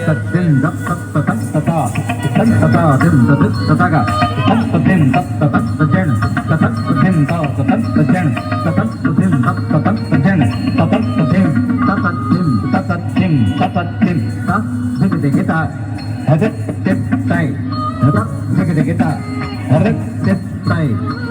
तद्दिं दत्तत्ततत्तता तत्तता दिं दत्ततगा तत्तदिं दत्ततत्तजन ततत्तदिं दत्ततत्तजन ततत्तदिं दत्ततत्तजन ततत्तदिं ततत्तिं तदिगदिगता हदत्तित्तै हदत्तिगदिगता हदत्तित्तै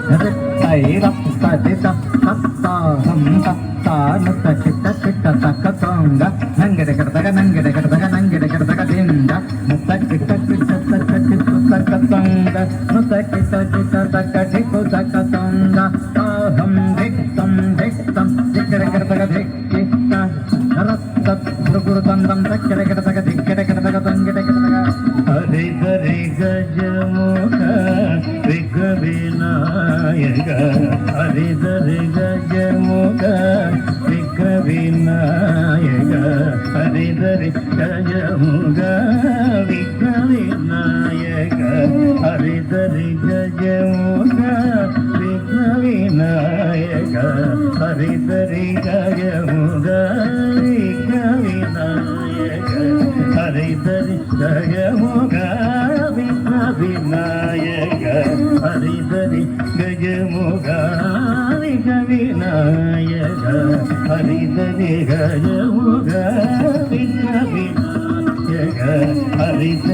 हदत्तै रत्तदिता तत्ता हम तत्ता नुत्त चित्त चित्त तक्कतोंग ನಂಗಡಕಡದಗ ನಂಗಡಕಡದಗ ನಂಗಡಕಡದಗ ದಿಂದ ನುತ್ತ ಚಿತ್ತ ಚಿತ್ತ ಚಿತ್ತ ಚಿತ್ತ ತಕ್ಕತೋಂಗ ನುತ್ತ ಚಿತ್ತ ಚಿತ್ತ ತಕ್ಕ ಚಿಕ್ಕು ತಕ್ಕತೋಂಗ ತಾಹಂ ದಿಕ್ತಂ ದಿಕ್ತಂ ದಿಕ್ಕಡಕಡದಗ ದಿಕ್ಕಿತ್ತ ರತ್ತ ಗುರುತಂದಂ ತಕ್ಕಡಕಡದಗ ದಿಕ್ಕಡಕಡದಗ ತಂಗಡಕಡದಗ ಹರಿದರಿ ಗಜಮುಖ ವಿಘ್ನ ವಿನಾಯಕ ಹರಿದರಿ ಗಜಮುಖ ವಿಘ್ನ ವಿನಾಯಕ ಹರಿದರಿ ಗಜಮುಖ ವಿಘ್ನ ವಿನಾಯಕ ಹರಿದರಿ ಗಜಮುಖ ವಿಘ್ನ ವಿನಾಯಕ ಹರಿದರಿ ಗಜಮುಖ ವಿಘ್ನ ವಿನಾಯಕ ಹರಿದರಿ ಗಜಮುಖ ವಿಘ್ನ ವಿನಾಯಕ ಹರಿದರಿ ಗಜಮುಖ ವಿಘ್ನ ವಿನಾಯಕ ಹರಿದರಿ ಗಜಮುಖ ವಿಘ್ನ ವಿನಾಯಕ ಹರಿದರಿ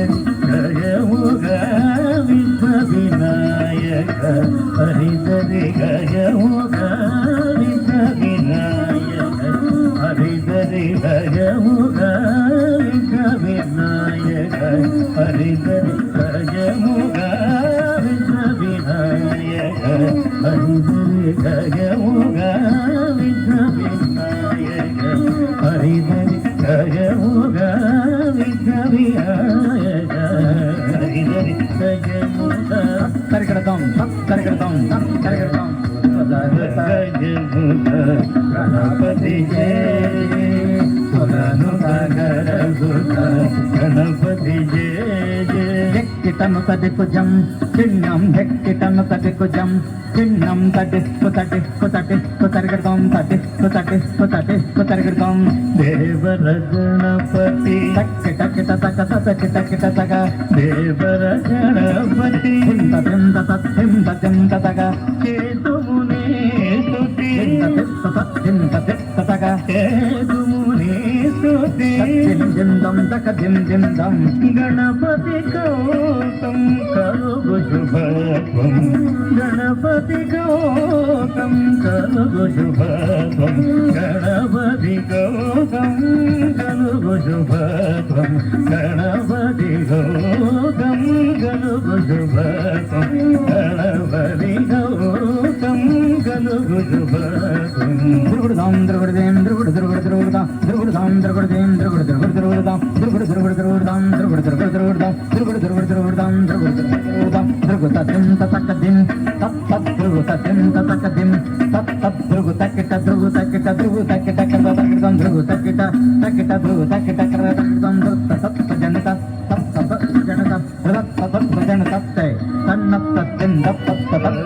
ಗಜಮುಖ ವಿಘ್ನ ವಿನಾಯಕ ಹರಿದರಿ ಗಜಮುಖ ವಿಘ್ನ ವಿನಾಯಕ ಹರಿದರಿ ಗಜಮುಖ ವಿಘ್ನ ವಿನಾಯಕ ಹರಿದರಿ ಗಜಮುಖ ವಿಘ್ನ ವಿನಾಯಕ ಹರಿದರಿ ಗಜಮುಖ ವಿಘ್ನ ವಿನಾಯಕ ಹರಿದರಿ ಗಜಮುಖ ವಿಘ್ನ ವಿನಾಯಕ ಹರಿದರಿ ಗಜಮುಖ ಕರಕಡದಂ ಕರಕಡದಂ ಕರಕಡದಂ ಗಜಮುಖ ಗಣಪತಿ ಜಯ ಗಣಪತಿ ಜಯ ಕಿಟನು ತಡಿಕುಜಂ ಚಿನ್ನಂ ಕಿಟನು ತಡಿಕುಜಂ ಚಿನ್ನಂ ತಡಿಸ್ಕು ತಡಿಸ್ಕು ತಡಿಸ್ಕು ತರಗಡದಂ ತಡಿಸ್ಕು ತಡಿಸ್ಕು ತಡಿಸ್ಕು ತರಗಡದಂ ದೇವರ ಗಣಪತಿ ತಕ್ಕಿಟ ಕಿಟ ತಕ ತಕ ಕಿಟ ಕಿಟ ತಕ ದೇವರ ಗಣಪತಿ ಹಿಂದ ಹಿಂದ ತತ್ ಹಿಂದ ಹಿಂದ ತಗ ಕೇತು ಮುನಿ ಸ್ತುತಿ ಹಿಂದ ಹಿಂದ ಹಿಂದ ತಗ ಕೇತು ಮುನಿ ಸ್ತುತಿ ಜಿಂ ದಂ ತಕ ಜಿಂ ದಂ ಗಣಪತಿ ಗೌತಂ ಕರುಗು ಶುಭತ್ವಂ ಗಣಪತಿ ಗೌತಂ ಕರುಗು ಶುಭತ್ವಂ ಗಣಪತಿ ಗೌತಂ ಕರುಗು ಶುಭತ್ವಂ ಗಣಪತಿ ಗೌತಂ ಕರುಗು ಶುಭತ್ವಂ ಗಣಪತಿ ಗೌತಂ ಕರುಗು ಶುಭತ್ವಂ ಧ್ರುವದಾಂ ಧ್ರುವದೇಂ ಧ್ರುವದ ಧ್ರುವದ ಧ್ರುವದಾಂ ಧ್ರುವದಾಂ ಧ್ರುವದೇಂ ಧ್ರುವದ ಧ್ರುವದ ಧ್ರುವದಾಂ ಧ್ರುವದ ಧ್ರುವದ ಧ್ರುವದಾಂ ಧ್ರುವದ ಧ್ರುವದ ಧ್ರುವದಾಂ ಧ್ರುವದ ಧ್ರುವದ ಧ್ರುವದಾಂ ಧ್ರುವದ ಧ್ರುವದಾಂ ಧ್ರುವದ ದಿಂ ತತಕದಿಂ ತತ್ ತತ್ ಧ್ರುವದ ದಿಂ ತತಕದಿಂ ತತ್ ತತ್ ಧ್ರುವದ ಕಿಟ ಧ್ರುವದ ಕಿಟ ಧ್ರುವದ ಕಿಟ ಕರದಂ ಧ್ರುವದ ಕಿಟ ತಕಿಟ ಧ್ರುವದ ಕಿಟ ಕರದಂ ಧ್ರುವದ ತತ್ ಜನತ ತತ್ ತತ್ ಜನತ ತತ್ ತತ್ ಜನತ ತನ್ನ ತತ್ ದಿಂ ತತ್ ತತ್